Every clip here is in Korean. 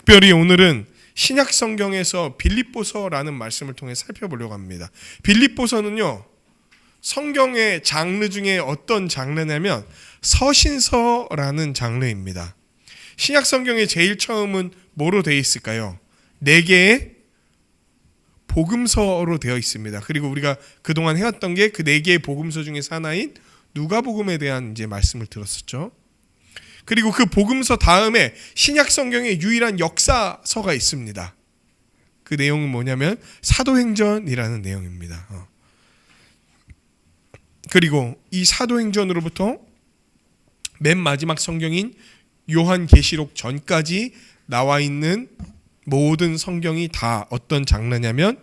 특별히 오늘은 신약 성경에서 빌립보서라는 말씀을 통해 살펴보려고 합니다. 빌립보서는요, 성경의 장르 중에 어떤 장르냐면 서신서라는 장르입니다. 신약 성경의 제일 처음은 뭐로 되어 있을까요? 4개의 복음서로 되어 있습니다. 그리고 우리가 그동안 해왔던 게 그 4개의 복음서 중에서 하나인 누가복음에 대한 이제 말씀을 들었었죠. 그리고 그 복음서 다음에 신약 성경의 유일한 역사서가 있습니다. 그 내용은 뭐냐면 사도행전이라는 내용입니다. 그리고 이 사도행전으로부터 맨 마지막 성경인 요한계시록 전까지 나와 있는 모든 성경이 다 어떤 장르냐면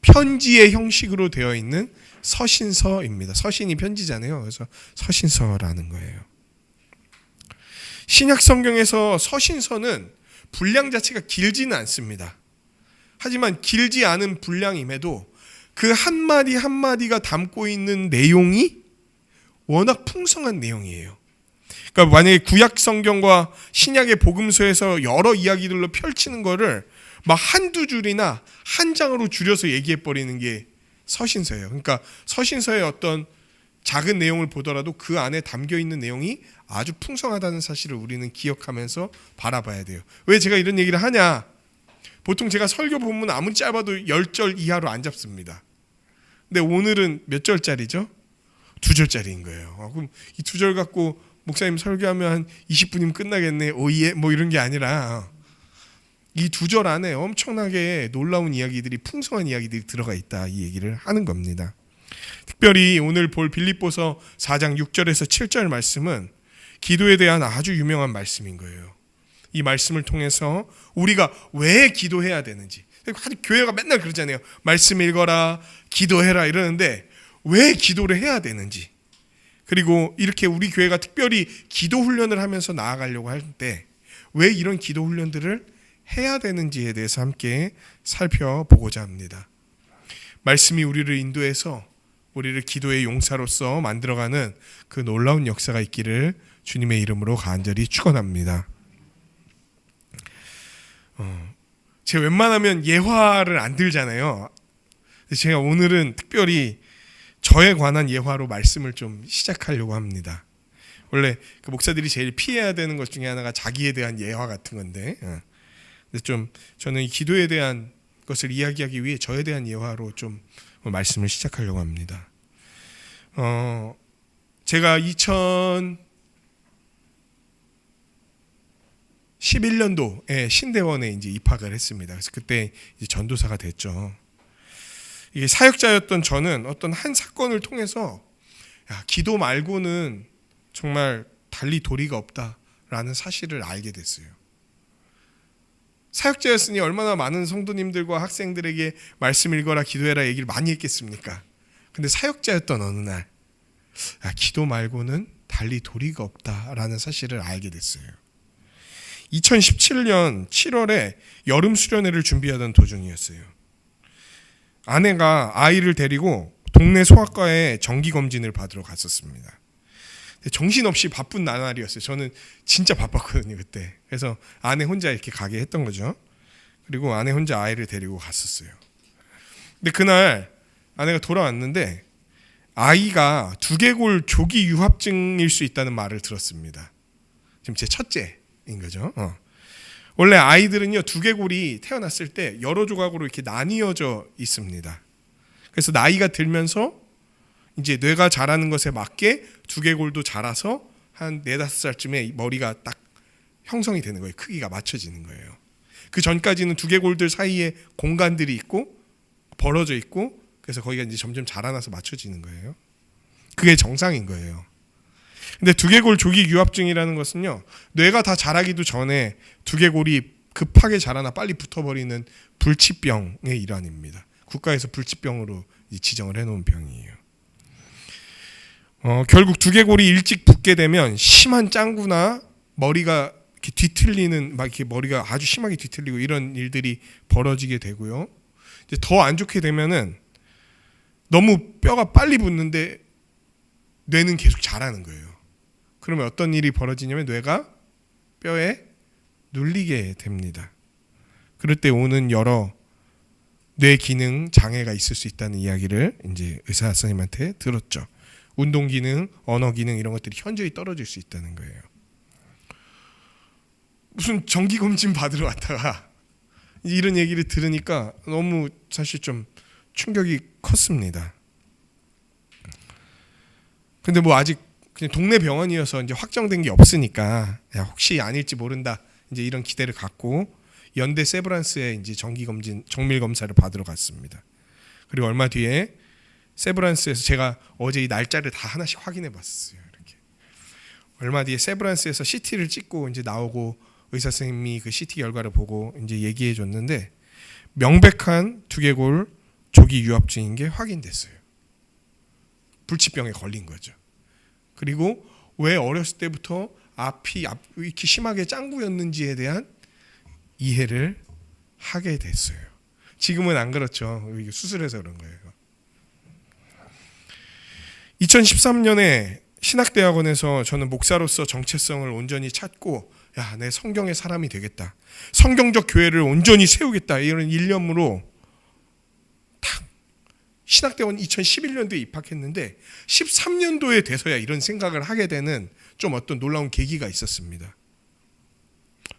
편지의 형식으로 되어 있는 서신서입니다. 서신이 편지잖아요. 그래서 서신서라는 거예요. 신약 성경에서 서신서는 분량 자체가 길지는 않습니다. 하지만 길지 않은 분량임에도 그 한마디 한마디가 담고 있는 내용이 워낙 풍성한 내용이에요. 그러니까 만약에 구약 성경과 신약의 복음서에서 여러 이야기들로 펼치는 거를 막 한두 줄이나 한 장으로 줄여서 얘기해 버리는 게 서신서예요. 그러니까 서신서의 어떤 작은 내용을 보더라도 그 안에 담겨 있는 내용이 아주 풍성하다는 사실을 우리는 기억하면서 바라봐야 돼요. 왜 제가 이런 얘기를 하냐? 보통 제가 설교 본문 아무리 짧아도 10절 이하로 안 잡습니다. 근데 오늘은 몇 절짜리죠? 2절짜리인 거예요. 그럼 이 2절 갖고 목사님 설교하면 한 20분이면 끝나겠네. 오예 뭐 이런 게 아니라 이 2절 안에 엄청나게 놀라운 이야기들이, 풍성한 이야기들이 들어가 있다, 이 얘기를 하는 겁니다. 특별히 오늘 볼 빌립보서 4장 6절에서 7절 말씀은 기도에 대한 아주 유명한 말씀인 거예요. 이 말씀을 통해서 우리가 왜 기도해야 되는지, 교회가 맨날 그러잖아요. 말씀 읽어라, 기도해라 이러는데 왜 기도를 해야 되는지, 그리고 이렇게 우리 교회가 특별히 기도 훈련을 하면서 나아가려고 할 때 왜 이런 기도 훈련들을 해야 되는지에 대해서 함께 살펴보고자 합니다. 말씀이 우리를 인도해서 우리를 기도의 용사로서 만들어가는 그 놀라운 역사가 있기를 주님의 이름으로 간절히 축원합니다. 제가 웬만하면 예화를 안 들잖아요. 제가 오늘은 특별히 저에 관한 예화로 말씀을 좀 시작하려고 합니다. 원래 그 목사들이 제일 피해야 되는 것 중에 하나가 자기에 대한 예화 같은 건데, 근데 좀 저는 이 기도에 대한 것을 이야기하기 위해 저에 대한 예화로 좀 말씀을 시작하려고 합니다. 제가 2011년도에 신대원에 이제 입학을 했습니다. 그래서 그때 이제 전도사가 됐죠. 이게 사역자였던 저는 어떤 한 사건을 통해서 기도 말고는 정말 달리 도리가 없다라는 사실을 알게 됐어요. 사역자였으니 얼마나 많은 성도님들과 학생들에게 말씀 읽어라, 기도해라 얘기를 많이 했겠습니까? 근데 사역자였던 어느 날 기도 말고는 달리 도리가 없다라는 사실을 알게 됐어요. 2017년 7월에 여름 수련회를 준비하던 도중이었어요. 아내가 아이를 데리고 동네 소아과에 정기검진을 받으러 갔었습니다. 정신없이 바쁜 나날이었어요. 저는 진짜 바빴거든요, 그때. 그래서 아내 혼자 이렇게 가게 했던 거죠. 그리고 아내 혼자 아이를 데리고 갔었어요. 근데 그날 아내가 돌아왔는데 아이가 두개골 조기 유합증일 수 있다는 말을 들었습니다. 지금 제 첫째인 거죠. 원래 아이들은요, 두개골이 태어났을 때 여러 조각으로 이렇게 나뉘어져 있습니다. 그래서 나이가 들면서 이제 뇌가 자라는 것에 맞게 두개골도 자라서 한 4-5살쯤에 머리가 딱 형성이 되는 거예요. 크기가 맞춰지는 거예요. 그 전까지는 두개골들 사이에 공간들이 있고 벌어져 있고, 그래서 거기가 이제 점점 자라나서 맞춰지는 거예요. 그게 정상인 거예요. 근데 두개골 조기 유합증이라는 것은요, 뇌가 다 자라기도 전에 두개골이 급하게 자라나 빨리 붙어버리는 불치병의 일환입니다. 국가에서 불치병으로 지정을 해놓은 병이에요. 결국 두개골이 일찍 붙게 되면 심한 짱구나 머리가 이렇게 뒤틀리는, 막 이렇게 머리가 아주 심하게 뒤틀리고 이런 일들이 벌어지게 되고요. 이제 더 안 좋게 되면은 너무 뼈가 빨리 붙는데 뇌는 계속 자라는 거예요. 그러면 어떤 일이 벌어지냐면 뇌가 뼈에 눌리게 됩니다. 그럴 때 오는 여러 뇌 기능 장애가 있을 수 있다는 이야기를 이제 의사 선생님한테 들었죠. 운동 기능, 언어 기능 이런 것들이 현저히 떨어질 수 있다는 거예요. 무슨 정기 검진 받으러 왔다가 이런 얘기를 들으니까 너무 사실 좀 충격이 컸습니다. 근데 뭐 아직 그냥 동네 병원이어서 이제 확정된 게 없으니까 야, 혹시 아닐지 모른다 이제 이런 기대를 갖고 연대 세브란스에 이제 정기 검진, 정밀 검사를 받으러 갔습니다. 그리고 얼마 뒤에 세브란스에서 제가 어제 이 날짜를 다 하나씩 확인해 봤어요. 이렇게 얼마 뒤에 세브란스에서 CT를 찍고 이제 나오고 의사 선생님이 그 CT 결과를 보고 이제 얘기해 줬는데 명백한 두개골 조기 유합증인 게 확인됐어요. 불치병에 걸린 거죠. 그리고 왜 어렸을 때부터 앞이 이렇게 심하게 짱구였는지에 대한 이해를 하게 됐어요. 지금은 안 그렇죠. 수술해서 그런 거예요. 2013년에 신학대학원에서 저는 목사로서 정체성을 온전히 찾고 야, 내 성경의 사람이 되겠다. 성경적 교회를 온전히 세우겠다. 이런 일념으로 탁 신학대학원 2011년도에 입학했는데 13년도에 돼서야 이런 생각을 하게 되는 좀 어떤 놀라운 계기가 있었습니다.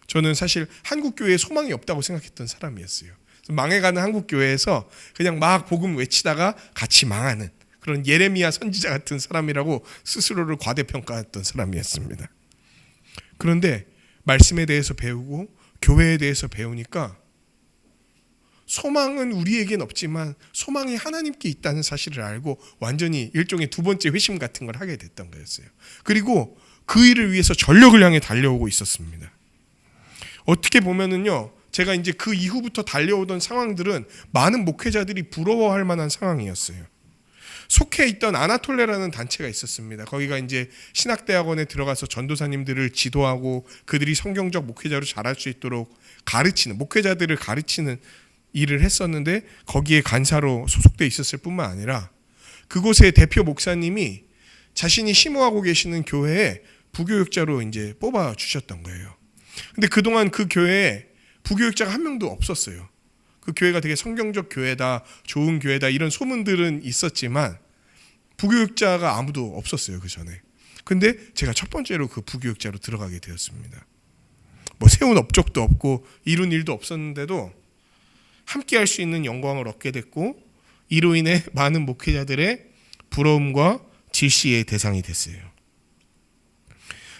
저는 사실 한국교회에 소망이 없다고 생각했던 사람이었어요. 망해가는 한국교회에서 그냥 막 복음 외치다가 같이 망하는 그런 예레미야 선지자 같은 사람이라고 스스로를 과대평가했던 사람이었습니다. 그런데 말씀에 대해서 배우고 교회에 대해서 배우니까 소망은 우리에겐 없지만 소망이 하나님께 있다는 사실을 알고 완전히 일종의 두 번째 회심 같은 걸 하게 됐던 거였어요. 그리고 그 일을 위해서 전력을 향해 달려오고 있었습니다. 어떻게 보면은요, 제가 이제 그 이후부터 달려오던 상황들은 많은 목회자들이 부러워할 만한 상황이었어요. 속해 있던 아나톨레라는 단체가 있었습니다. 거기가 이제 신학대학원에 들어가서 전도사님들을 지도하고 그들이 성경적 목회자로 자랄 수 있도록 가르치는, 목회자들을 가르치는 일을 했었는데 거기에 간사로 소속돼 있었을 뿐만 아니라 그곳의 대표 목사님이 자신이 심호하고 계시는 교회에 부교육자로 이제 뽑아 주셨던 거예요. 근데 그동안 그 교회에 부교육자가 한 명도 없었어요. 그 교회가 되게 성경적 교회다, 좋은 교회다 이런 소문들은 있었지만 부교육자가 아무도 없었어요, 그 전에. 근데 제가 첫 번째로 그 부교육자로 들어가게 되었습니다. 뭐 세운 업적도 없고 이룬 일도 없었는데도 함께 할 수 있는 영광을 얻게 됐고 이로 인해 많은 목회자들의 부러움과 질시의 대상이 됐어요.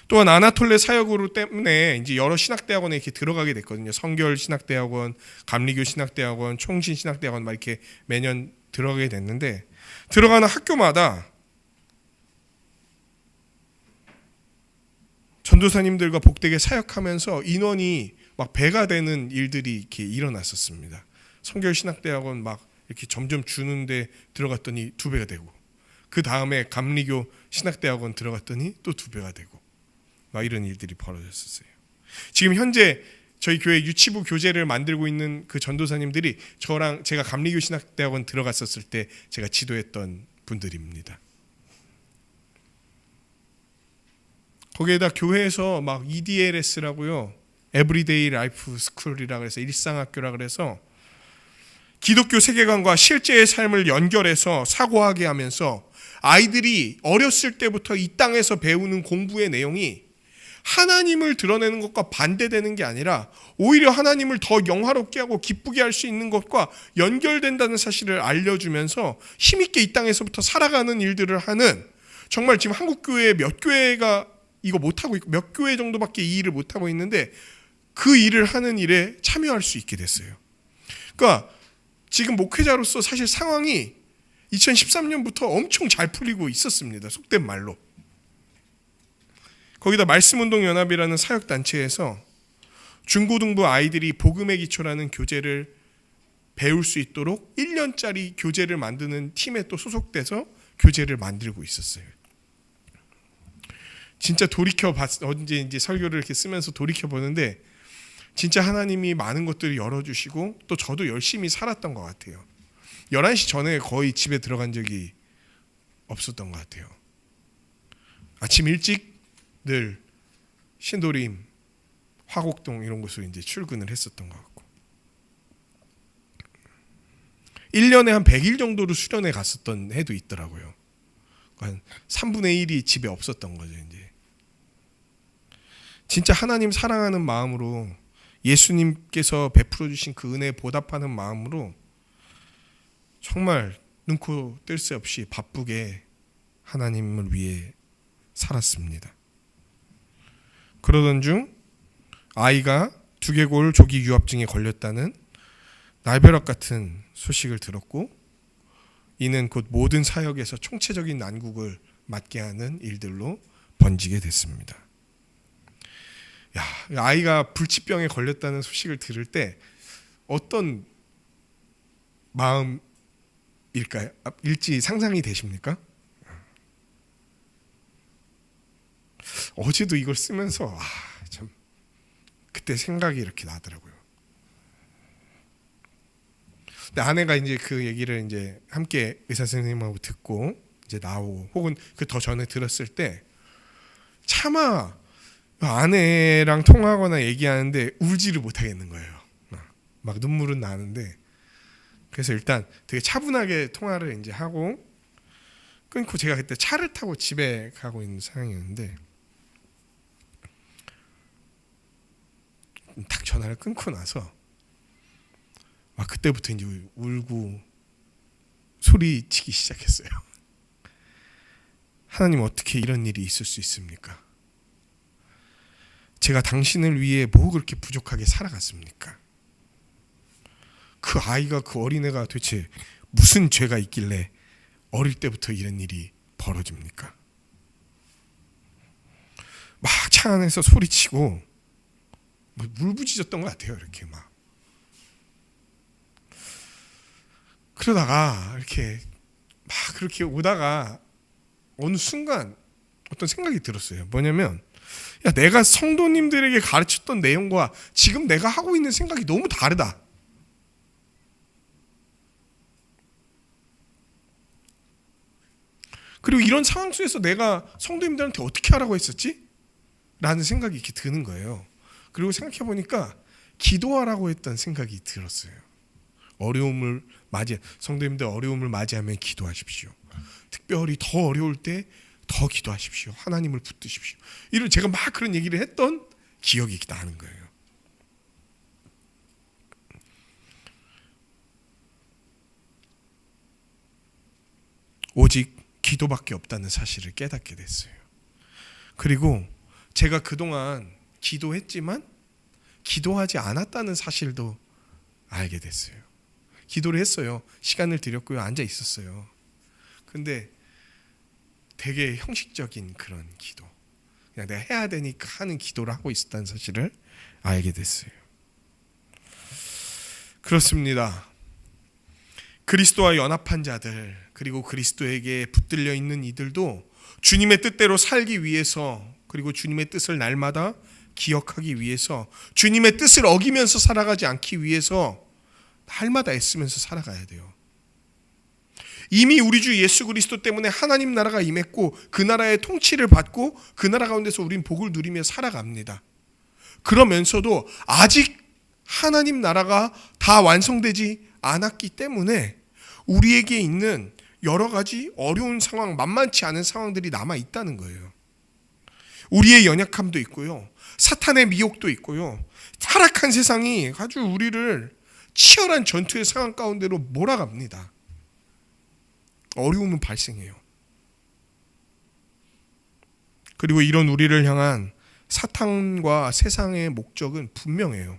또한 아나톨레 사역으로 때문에 이제 여러 신학대학원에 이렇게 들어가게 됐거든요. 성결 신학대학원, 감리교 신학대학원, 총신 신학대학원 막 이렇게 매년 들어가게 됐는데 들어가는 학교마다 전도사님들과 복되게 사역하면서 인원이 막 배가 되는 일들이 이렇게 일어났었습니다. 성결 신학대학원 막 이렇게 점점 주는데 들어갔더니 2배가 되고 그 다음에 감리교 신학대학원 들어갔더니 또 2배가 되고 막 이런 일들이 벌어졌었어요. 지금 현재 저희 교회 유치부 교재를 만들고 있는 그 전도사님들이 저랑 제가 감리교 신학대학원 들어갔었을 때 제가 지도했던 분들입니다. 거기에다 교회에서 막 EDLS라고요, 에브리데이 라이프 스쿨이라 그래서 일상학교라 그래서 기독교 세계관과 실제의 삶을 연결해서 사고하게 하면서 아이들이 어렸을 때부터 이 땅에서 배우는 공부의 내용이 하나님을 드러내는 것과 반대되는 게 아니라 오히려 하나님을 더 영화롭게 하고 기쁘게 할 수 있는 것과 연결된다는 사실을 알려주면서 힘있게 이 땅에서부터 살아가는 일들을 하는, 정말 지금 한국 교회 몇 교회가 이거 못하고 있고 몇 교회 정도밖에 이 일을 못하고 있는데 그 일을 하는 일에 참여할 수 있게 됐어요. 그러니까 지금 목회자로서 사실 상황이 2013년부터 엄청 잘 풀리고 있었습니다. 속된 말로. 거기다 말씀운동연합이라는 사역단체에서 중고등부 아이들이 복음의 기초라는 교재를 배울 수 있도록 1년짜리 교재를 만드는 팀에 또 소속돼서 교재를 만들고 있었어요. 진짜 언제 이제 설교를 이렇게 쓰면서 돌이켜 보는데 진짜 하나님이 많은 것들을 열어주시고 또 저도 열심히 살았던 것 같아요. 11시 전에 거의 집에 들어간 적이 없었던 것 같아요. 아침 일찍 늘 신도림, 화곡동 이런 곳으로 이제 출근을 했었던 것 같고, 1년에 한 100일 정도로 수련회 갔었던 해도 있더라고요. 한 3분의 1이 집에 없었던 거죠. 이제 진짜 하나님 사랑하는 마음으로 예수님께서 베풀어 주신 그 은혜에 보답하는 마음으로 정말 눈코 뜰 새 없이 바쁘게 하나님을 위해 살았습니다. 그러던 중 아이가 두개골 조기 유합증에 걸렸다는 날벼락 같은 소식을 들었고, 이는 곧 모든 사역에서 총체적인 난국을 맞게 하는 일들로 번지게 됐습니다. 아이가 불치병에 걸렸다는 소식을 들을 때 어떤 마음일까요? 일지 상상이 되십니까? 어제도 이걸 쓰면서 참 그때 생각이 이렇게 나더라고요. 근데 아내가 이제 그 얘기를 이제 함께 의사 선생님하고 듣고 이제 나오고, 혹은 그 더 전에 들었을 때 차마 아내랑 통화하거나 얘기하는데 울지를 못하겠는 거예요. 막 눈물은 나는데, 그래서 일단 되게 차분하게 통화를 이제 하고 끊고, 제가 그때 차를 타고 집에 가고 있는 상황이었는데 딱 전화를 끊고 나서 막 그때부터 이제 울고 소리치기 시작했어요. 하나님, 어떻게 이런 일이 있을 수 있습니까? 제가 당신을 위해 뭐 그렇게 부족하게 살아갔습니까? 그 아이가, 그 어린애가 도대체 무슨 죄가 있길래 어릴 때부터 이런 일이 벌어집니까? 막 차 안에서 소리치고 울부짖었던 것 같아요. 이렇게 막 그러다가 이렇게 막 그렇게 오다가 어느 순간 어떤 생각이 들었어요. 뭐냐면, 내가 성도님들에게 가르쳤던 내용과 지금 내가 하고 있는 생각이 너무 다르다. 그리고 이런 상황 속에서 내가 성도님들한테 어떻게 하라고 했었지? 라는 생각이 이렇게 드는 거예요. 그리고 생각해 보니까 기도하라고 했던 생각이 들었어요. 성도님들 어려움을 맞이하면 기도하십시오. 특별히 더 어려울 때 더 기도하십시오. 하나님을 붙드십시오. 이런 제가 막 그런 얘기를 했던 기억이 나는 거예요. 오직 기도밖에 없다는 사실을 깨닫게 됐어요. 그리고 제가 그동안 기도했지만 기도하지 않았다는 사실도 알게 됐어요. 기도를 했어요. 시간을 들였고요. 앉아 있었어요. 근데 되게 형식적인 그런 기도, 그냥 내가 해야 되니까 하는 기도를 하고 있었다는 사실을 알게 됐어요. 그렇습니다. 그리스도와 연합한 자들, 그리고 그리스도에게 붙들려 있는 이들도 주님의 뜻대로 살기 위해서, 그리고 주님의 뜻을 날마다 기억하기 위해서, 주님의 뜻을 어기면서 살아가지 않기 위해서 날마다 애쓰면서 살아가야 돼요. 이미 우리 주 예수 그리스도 때문에 하나님 나라가 임했고, 그 나라의 통치를 받고 그 나라 가운데서 우린 복을 누리며 살아갑니다. 그러면서도 아직 하나님 나라가 다 완성되지 않았기 때문에 우리에게 있는 여러 가지 어려운 상황, 만만치 않은 상황들이 남아 있다는 거예요. 우리의 연약함도 있고요, 사탄의 미혹도 있고요, 타락한 세상이 아주 우리를 치열한 전투의 상황 가운데로 몰아갑니다. 어려움은 발생해요. 그리고 이런 우리를 향한 사탄과 세상의 목적은 분명해요.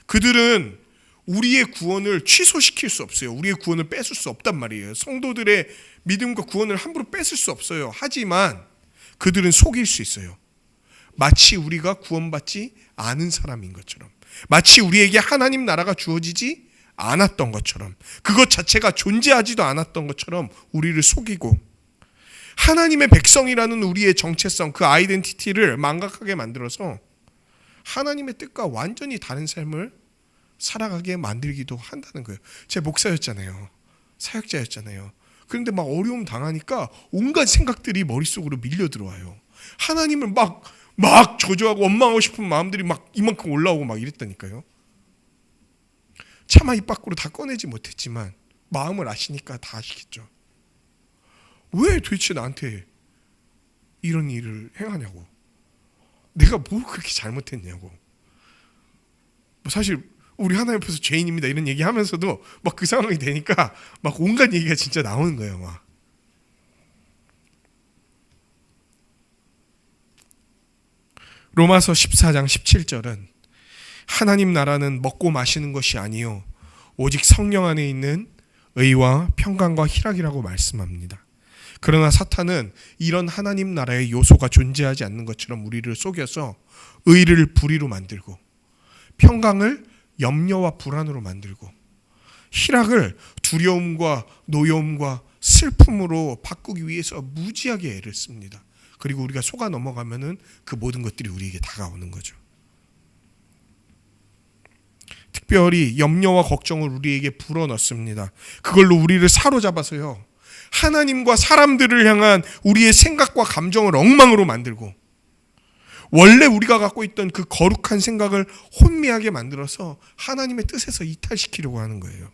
그들은 우리의 구원을 취소시킬 수 없어요. 우리의 구원을 뺏을 수 없단 말이에요. 성도들의 믿음과 구원을 함부로 뺏을 수 없어요. 하지만 그들은 속일 수 있어요. 마치 우리가 구원받지 않은 사람인 것처럼, 마치 우리에게 하나님 나라가 주어지지 않았던 것처럼, 그것 자체가 존재하지도 않았던 것처럼 우리를 속이고, 하나님의 백성이라는 우리의 정체성, 그 아이덴티티를 망각하게 만들어서 하나님의 뜻과 완전히 다른 삶을 살아가게 만들기도 한다는 거예요. 제 목사였잖아요. 사역자였잖아요. 그런데 막 어려움 당하니까 온갖 생각들이 머릿속으로 밀려 들어와요. 하나님을 막 저주하고 원망하고 싶은 마음들이 막 이만큼 올라오고 막 이랬다니까요. 차마 입 밖으로 다 꺼내지 못했지만 마음을 아시니까 다 아시겠죠. 왜 도대체 나한테 이런 일을 행하냐고. 내가 뭘 그렇게 잘못했냐고. 사실 우리 하나님 앞에서 죄인입니다 이런 얘기하면서도 막 그 상황이 되니까 막 온갖 얘기가 진짜 나오는 거예요. 막 로마서 14장 17절은 하나님 나라는 먹고 마시는 것이 아니요 오직 성령 안에 있는 의와 평강과 희락이라고 말씀합니다. 그러나 사탄은 이런 하나님 나라의 요소가 존재하지 않는 것처럼 우리를 속여서 의를 불의로 만들고 평강을 염려와 불안으로 만들고 희락을 두려움과 노여움과 슬픔으로 바꾸기 위해서 무지하게 애를 씁니다. 그리고 우리가 속아 넘어가면은 그 모든 것들이 우리에게 다가오는 거죠. 특별히 염려와 걱정을 우리에게 불어넣습니다. 그걸로 우리를 사로잡아서요, 하나님과 사람들을 향한 우리의 생각과 감정을 엉망으로 만들고 원래 우리가 갖고 있던 그 거룩한 생각을 혼미하게 만들어서 하나님의 뜻에서 이탈시키려고 하는 거예요.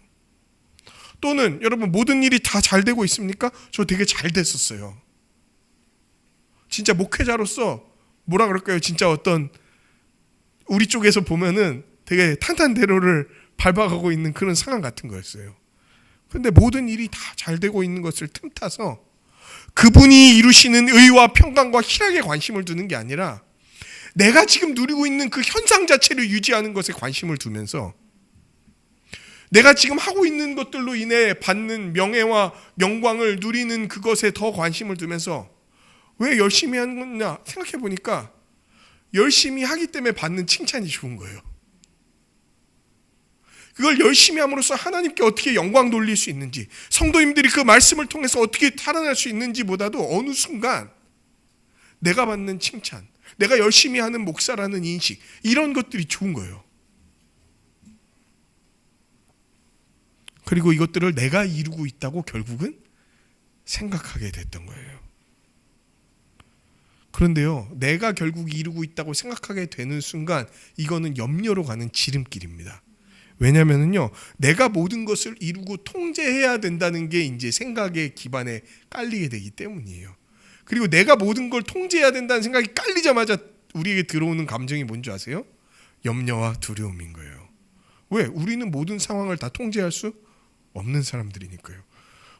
또는 여러분 모든 일이 다 잘 되고 있습니까? 저 되게 잘 됐었어요. 진짜 목회자로서 뭐라 그럴까요? 진짜 어떤 우리 쪽에서 보면은 되게 탄탄대로를 밟아가고 있는 그런 상황 같은 거였어요. 근데 모든 일이 다 잘 되고 있는 것을 틈타서 그분이 이루시는 의와 평강과 희락에 관심을 두는 게 아니라 내가 지금 누리고 있는 그 현상 자체를 유지하는 것에 관심을 두면서 내가 지금 하고 있는 것들로 인해 받는 명예와 영광을 누리는 그것에 더 관심을 두면서 왜 열심히 하는 거냐 생각해 보니까 열심히 하기 때문에 받는 칭찬이 좋은 거예요. 그걸 열심히 함으로써 하나님께 어떻게 영광 돌릴 수 있는지, 성도님들이 그 말씀을 통해서 어떻게 살아날 수 있는지보다도 어느 순간 내가 받는 칭찬, 내가 열심히 하는 목사라는 인식, 이런 것들이 좋은 거예요. 그리고 이것들을 내가 이루고 있다고 결국은 생각하게 됐던 거예요. 그런데요, 내가 결국 이루고 있다고 생각하게 되는 순간 이거는 염려로 가는 지름길입니다. 왜냐면은요, 내가 모든 것을 이루고 통제해야 된다는 게 이제 생각의 기반에 깔리게 되기 때문이에요. 그리고 내가 모든 걸 통제해야 된다는 생각이 깔리자마자 우리에게 들어오는 감정이 뭔지 아세요? 염려와 두려움인 거예요. 왜? 우리는 모든 상황을 다 통제할 수 없는 사람들이니까요.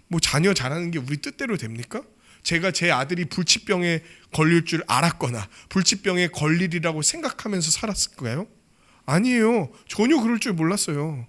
뭐 자녀 잘하는 게 우리 뜻대로 됩니까? 제가 제 아들이 불치병에 걸릴 줄 알았거나 불치병에 걸리리라고 생각하면서 살았을까요? 아니에요. 전혀 그럴 줄 몰랐어요.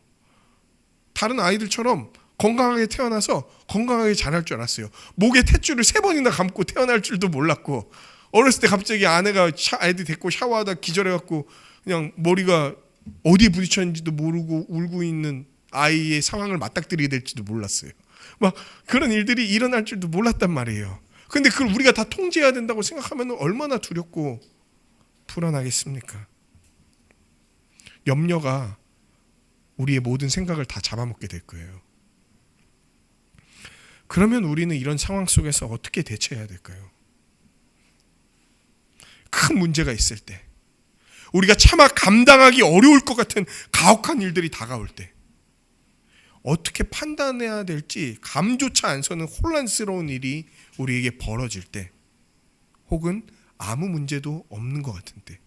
다른 아이들처럼 건강하게 태어나서 건강하게 자랄 줄 알았어요. 목에 탯줄을 3번이나 감고 태어날 줄도 몰랐고, 어렸을 때 갑자기 아내가 아이들 데리고 샤워하다 기절해갖고 그냥 머리가 어디에 부딪혔는지도 모르고 울고 있는 아이의 상황을 맞닥뜨리게 될지도 몰랐어요. 막 그런 일들이 일어날 줄도 몰랐단 말이에요. 근데 그걸 우리가 다 통제해야 된다고 생각하면 얼마나 두렵고 불안하겠습니까? 염려가 우리의 모든 생각을 다 잡아먹게 될 거예요. 그러면 우리는 이런 상황 속에서 어떻게 대처해야 될까요? 큰 문제가 있을 때, 우리가 차마 감당하기 어려울 것 같은 가혹한 일들이 다가올 때, 어떻게 판단해야 될지 감조차 안 서는 혼란스러운 일이 우리에게 벌어질 때, 혹은 아무 문제도 없는 것 같은 때,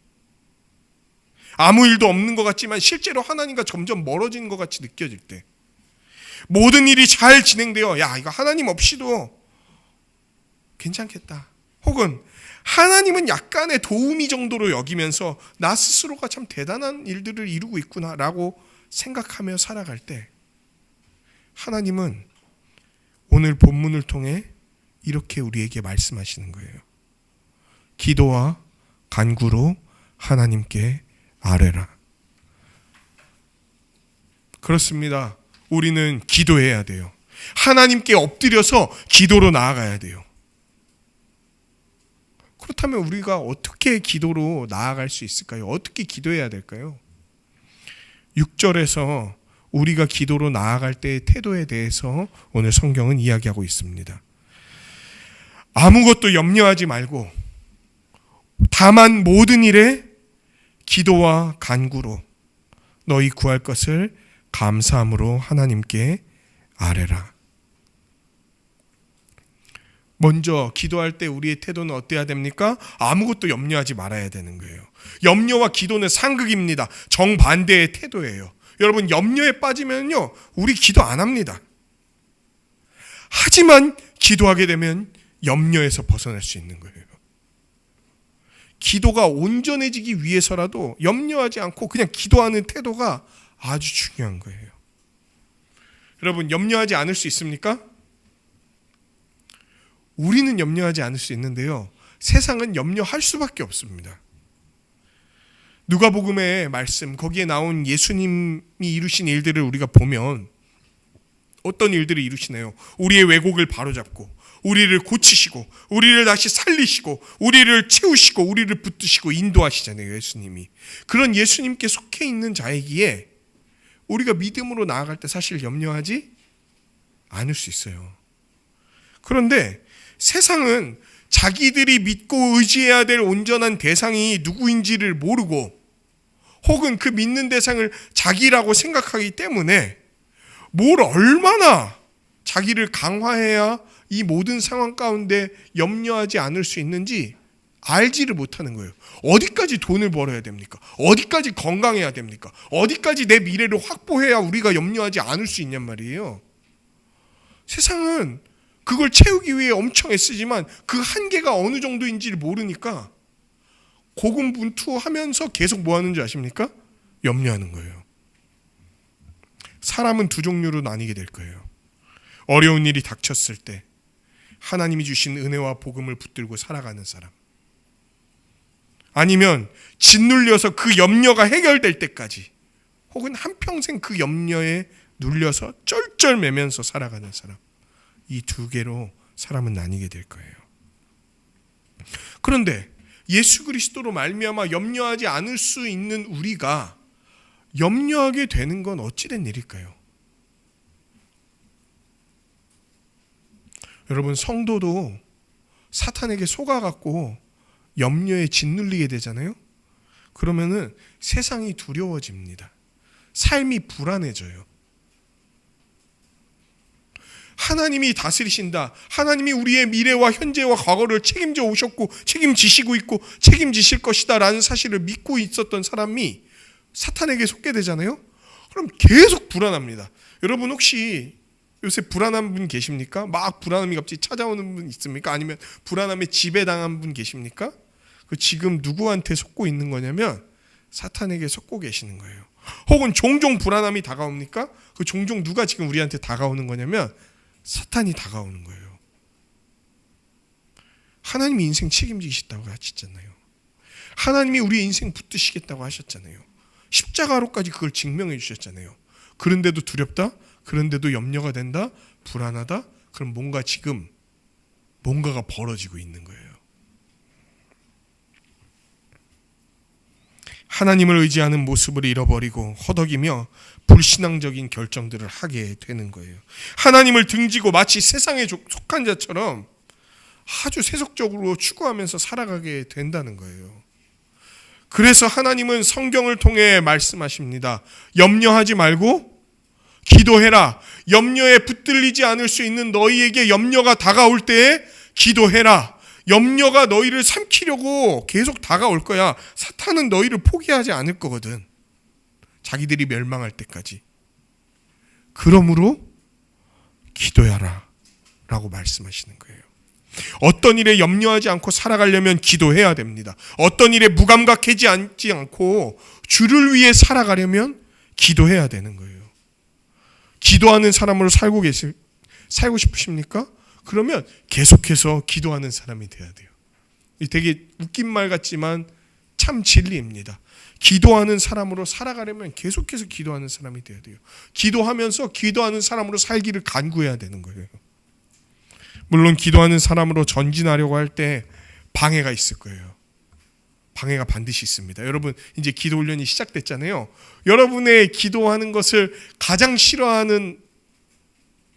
아무 일도 없는 것 같지만 실제로 하나님과 점점 멀어지는 것 같이 느껴질 때, 모든 일이 잘 진행되어 야 이거 하나님 없이도 괜찮겠다, 혹은 하나님은 약간의 도우미 정도로 여기면서 나 스스로가 참 대단한 일들을 이루고 있구나라고 생각하며 살아갈 때, 하나님은 오늘 본문을 통해 이렇게 우리에게 말씀하시는 거예요. 기도와 간구로 하나님께 아뢰라. 그렇습니다. 우리는 기도해야 돼요. 하나님께 엎드려서 기도로 나아가야 돼요. 그렇다면 우리가 어떻게 기도로 나아갈 수 있을까요? 어떻게 기도해야 될까요? 6절에서 우리가 기도로 나아갈 때의 태도에 대해서 오늘 성경은 이야기하고 있습니다. 아무것도 염려하지 말고 다만 모든 일에 기도와 간구로 너희 구할 것을 감사함으로 하나님께 아뢰라. 먼저 기도할 때 우리의 태도는 어때야 됩니까? 아무것도 염려하지 말아야 되는 거예요. 염려와 기도는 상극입니다. 정반대의 태도예요. 여러분, 염려에 빠지면요, 우리 기도 안 합니다. 하지만 기도하게 되면 염려에서 벗어날 수 있는 거예요. 기도가 온전해지기 위해서라도 염려하지 않고 그냥 기도하는 태도가 아주 중요한 거예요. 여러분, 염려하지 않을 수 있습니까? 우리는 염려하지 않을 수 있는데요, 세상은 염려할 수밖에 없습니다. 누가복음의 말씀, 거기에 나온 예수님이 이루신 일들을 우리가 보면 어떤 일들을 이루시나요? 우리의 왜곡을 바로잡고, 우리를 고치시고, 우리를 다시 살리시고, 우리를 채우시고, 우리를 붙드시고 인도하시잖아요, 예수님이. 그런 예수님께 속해 있는 자이기에 우리가 믿음으로 나아갈 때 사실 염려하지 않을 수 있어요. 그런데 세상은 자기들이 믿고 의지해야 될 온전한 대상이 누구인지를 모르고, 혹은 그 믿는 대상을 자기라고 생각하기 때문에 뭘 얼마나 자기를 강화해야 이 모든 상황 가운데 염려하지 않을 수 있는지 알지를 못하는 거예요. 어디까지 돈을 벌어야 됩니까? 어디까지 건강해야 됩니까? 어디까지 내 미래를 확보해야 우리가 염려하지 않을 수 있냔 말이에요. 세상은 그걸 채우기 위해 엄청 애쓰지만 그 한계가 어느 정도인지를 모르니까 고군분투하면서 계속 뭐 하는 줄 아십니까? 염려하는 거예요. 사람은 두 종류로 나뉘게 될 거예요. 어려운 일이 닥쳤을 때 하나님이 주신 은혜와 복음을 붙들고 살아가는 사람, 아니면 짓눌려서 그 염려가 해결될 때까지, 혹은 한평생 그 염려에 눌려서 쩔쩔매면서 살아가는 사람, 이 두 개로 사람은 나뉘게 될 거예요. 그런데 예수 그리스도로 말미암아 염려하지 않을 수 있는 우리가 염려하게 되는 건 어찌된 일일까요? 여러분, 성도도 사탄에게 속아갖고 염려에 짓눌리게 되잖아요. 그러면은 세상이 두려워집니다. 삶이 불안해져요. 하나님이 다스리신다, 하나님이 우리의 미래와 현재와 과거를 책임져 오셨고 책임지시고 있고 책임지실 것이다 라는 사실을 믿고 있었던 사람이 사탄에게 속게 되잖아요. 그럼 계속 불안합니다. 여러분, 혹시 요새 불안한 분 계십니까? 막 불안함이 갑자기 찾아오는 분 있습니까? 아니면 불안함에 지배당한 분 계십니까? 그 지금 누구한테 속고 있는 거냐면 사탄에게 속고 계시는 거예요. 혹은 종종 불안함이 다가옵니까? 그 종종 누가 지금 우리한테 다가오는 거냐면 사탄이 다가오는 거예요. 하나님이 인생 책임지시다고 하셨잖아요. 하나님이 우리의 인생 붙드시겠다고 하셨잖아요. 십자가로까지 그걸 증명해 주셨잖아요. 그런데도 두렵다? 그런데도 염려가 된다? 불안하다? 그럼 뭔가가 벌어지고 있는 거예요. 하나님을 의지하는 모습을 잃어버리고 허덕이며 불신앙적인 결정들을 하게 되는 거예요. 하나님을 등지고 마치 세상에 속한 자처럼 아주 세속적으로 추구하면서 살아가게 된다는 거예요. 그래서 하나님은 성경을 통해 말씀하십니다. 염려하지 말고 기도해라. 염려에 붙들리지 않을 수 있는 너희에게 염려가 다가올 때에 기도해라. 염려가 너희를 삼키려고 계속 다가올 거야. 사탄은 너희를 포기하지 않을 거거든. 자기들이 멸망할 때까지. 그러므로 기도하라 라고 말씀하시는 거예요. 어떤 일에 염려하지 않고 살아가려면 기도해야 됩니다. 어떤 일에 무감각하지 않고 주를 위해 살아가려면 기도해야 되는 거예요. 기도하는 사람으로 살고 싶으십니까? 그러면 계속해서 기도하는 사람이 돼야 돼요. 되게 웃긴 말 같지만 참 진리입니다. 기도하는 사람으로 살아가려면 계속해서 기도하는 사람이 돼야 돼요. 기도하면서 기도하는 사람으로 살기를 간구해야 되는 거예요. 물론 기도하는 사람으로 전진하려고 할 때 방해가 있을 거예요. 방해가 반드시 있습니다. 여러분, 이제 기도 훈련이 시작됐잖아요. 여러분의 기도하는 것을 가장 싫어하는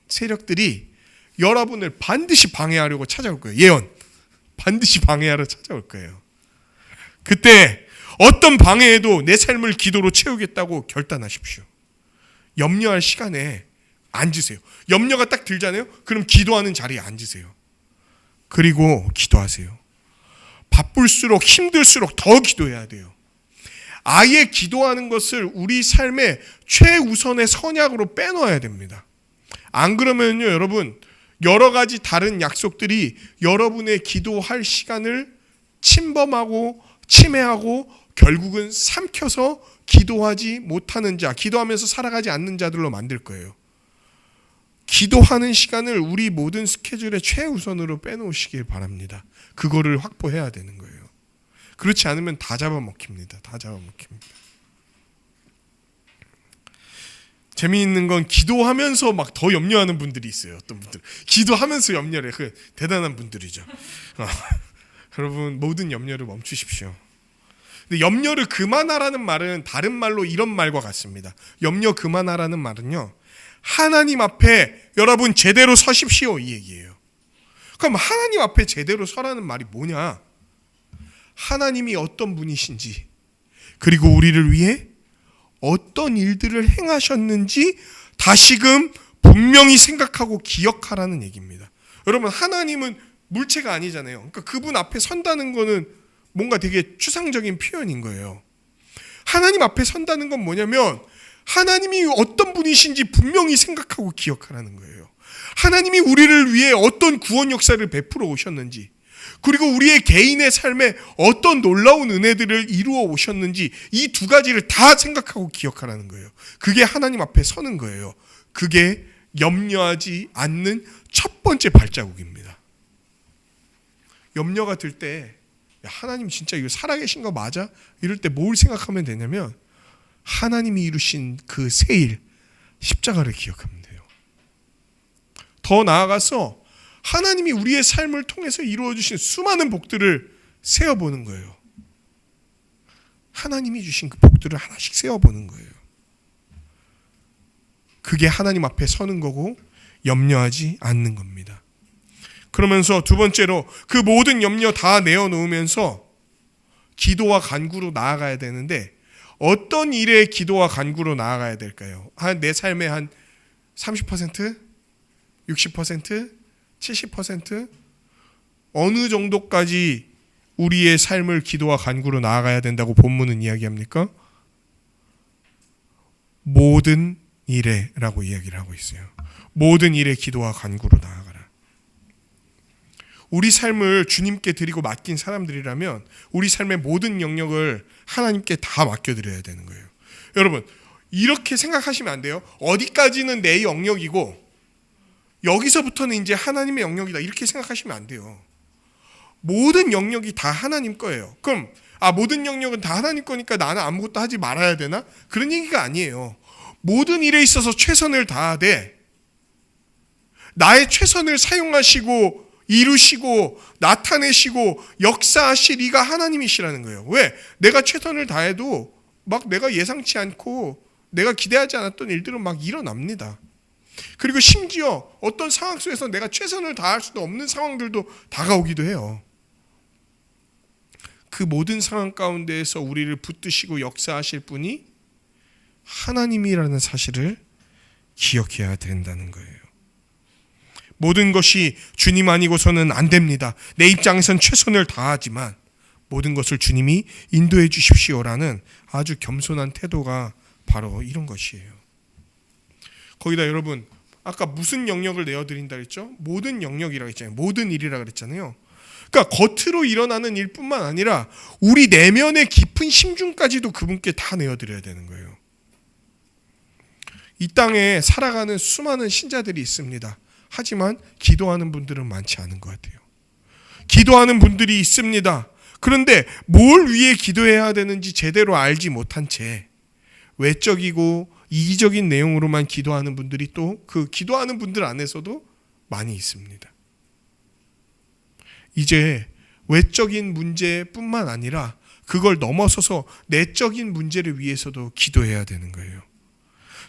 세력들이 여러분을 반드시 방해하려고 찾아올 거예요. 예언. 반드시 방해하러 찾아올 거예요. 그때 어떤 방해에도 내 삶을 기도로 채우겠다고 결단하십시오. 염려할 시간에 앉으세요. 염려가 딱 들잖아요. 그럼 기도하는 자리에 앉으세요. 그리고 기도하세요. 바쁠수록 힘들수록 더 기도해야 돼요. 아예 기도하는 것을 우리 삶의 최우선의 선약으로 빼놓아야 됩니다. 안 그러면요, 여러분, 여러 가지 다른 약속들이 여러분의 기도할 시간을 침범하고 침해하고 결국은 삼켜서 기도하지 못하는 자, 기도하면서 살아가지 않는 자들로 만들 거예요. 기도하는 시간을 우리 모든 스케줄의 최우선으로 빼놓으시길 바랍니다. 그거를 확보해야 되는 거예요. 그렇지 않으면 다 잡아먹힙니다. 다 잡아먹힙니다. 재미있는 건 기도하면서 막 더 염려하는 분들이 있어요. 어떤 분들 기도하면서 염려를 해. 대단한 분들이죠. 여러분, 모든 염려를 멈추십시오. 근데 염려를 그만하라는 말은 다른 말로 이런 말과 같습니다. 염려 그만하라는 말은요, 하나님 앞에 여러분 제대로 서십시오, 이 얘기예요. 그럼 하나님 앞에 제대로 서라는 말이 뭐냐? 하나님이 어떤 분이신지, 그리고 우리를 위해 어떤 일들을 행하셨는지 다시금 분명히 생각하고 기억하라는 얘기입니다. 여러분, 하나님은 물체가 아니잖아요. 그러니까 그분 앞에 선다는 거는 뭔가 되게 추상적인 표현인 거예요. 하나님 앞에 선다는 건 뭐냐면 하나님이 어떤 분이신지 분명히 생각하고 기억하라는 거예요. 하나님이 우리를 위해 어떤 구원 역사를 베풀어 오셨는지, 그리고 우리의 개인의 삶에 어떤 놀라운 은혜들을 이루어 오셨는지, 이 두 가지를 다 생각하고 기억하라는 거예요. 그게 하나님 앞에 서는 거예요. 그게 염려하지 않는 첫 번째 발자국입니다. 염려가 들 때 하나님 진짜 이거 살아계신 거 맞아? 이럴 때 뭘 생각하면 되냐면 하나님이 이루신 그 세일, 십자가를 기억하면 돼요. 더 나아가서 하나님이 우리의 삶을 통해서 이루어주신 수많은 복들을 세어보는 거예요. 하나님이 주신 그 복들을 하나씩 세어보는 거예요. 그게 하나님 앞에 서는 거고 염려하지 않는 겁니다. 그러면서 두 번째로 그 모든 염려 다 내어놓으면서 기도와 간구로 나아가야 되는데, 어떤 일에 기도와 간구로 나아가야 될까요? 내 삶의 한 30%? 60%? 70%? 어느 정도까지 우리의 삶을 기도와 간구로 나아가야 된다고 본문은 이야기합니까? 모든 일에 라고 이야기를 하고 있어요. 모든 일에 기도와 간구로 나아가라. 우리 삶을 주님께 드리고 맡긴 사람들이라면 우리 삶의 모든 영역을 하나님께 다 맡겨드려야 되는 거예요. 여러분, 이렇게 생각하시면 안 돼요. 어디까지는 내 영역이고 여기서부터는 이제 하나님의 영역이다, 이렇게 생각하시면 안 돼요. 모든 영역이 다 하나님 거예요. 그럼 모든 영역은 다 하나님 거니까 나는 아무것도 하지 말아야 되나? 그런 얘기가 아니에요. 모든 일에 있어서 최선을 다하되 나의 최선을 사용하시고 이루시고 나타내시고 역사하실 이가 하나님이시라는 거예요. 왜? 내가 최선을 다해도 막 내가 예상치 않고 내가 기대하지 않았던 일들은 막 일어납니다. 그리고 심지어 어떤 상황 속에서 내가 최선을 다할 수도 없는 상황들도 다가오기도 해요. 그 모든 상황 가운데에서 우리를 붙드시고 역사하실 분이 하나님이라는 사실을 기억해야 된다는 거예요. 모든 것이 주님 아니고서는 안 됩니다. 내 입장에선 최선을 다하지만 모든 것을 주님이 인도해 주십시오라는 아주 겸손한 태도가 바로 이런 것이에요. 거기다 여러분, 아까 무슨 영역을 내어드린다 그랬죠? 모든 영역이라고 했잖아요. 모든 일이라고 그랬잖아요. 그러니까 겉으로 일어나는 일뿐만 아니라 우리 내면의 깊은 심중까지도 그분께 다 내어드려야 되는 거예요. 이 땅에 살아가는 수많은 신자들이 있습니다. 하지만 기도하는 분들은 많지 않은 것 같아요. 기도하는 분들이 있습니다. 그런데 뭘 위해 기도해야 되는지 제대로 알지 못한 채 외적이고 이기적인 내용으로만 기도하는 분들이 또 그 기도하는 분들 안에서도 많이 있습니다. 이제 외적인 문제뿐만 아니라 그걸 넘어서서 내적인 문제를 위해서도 기도해야 되는 거예요.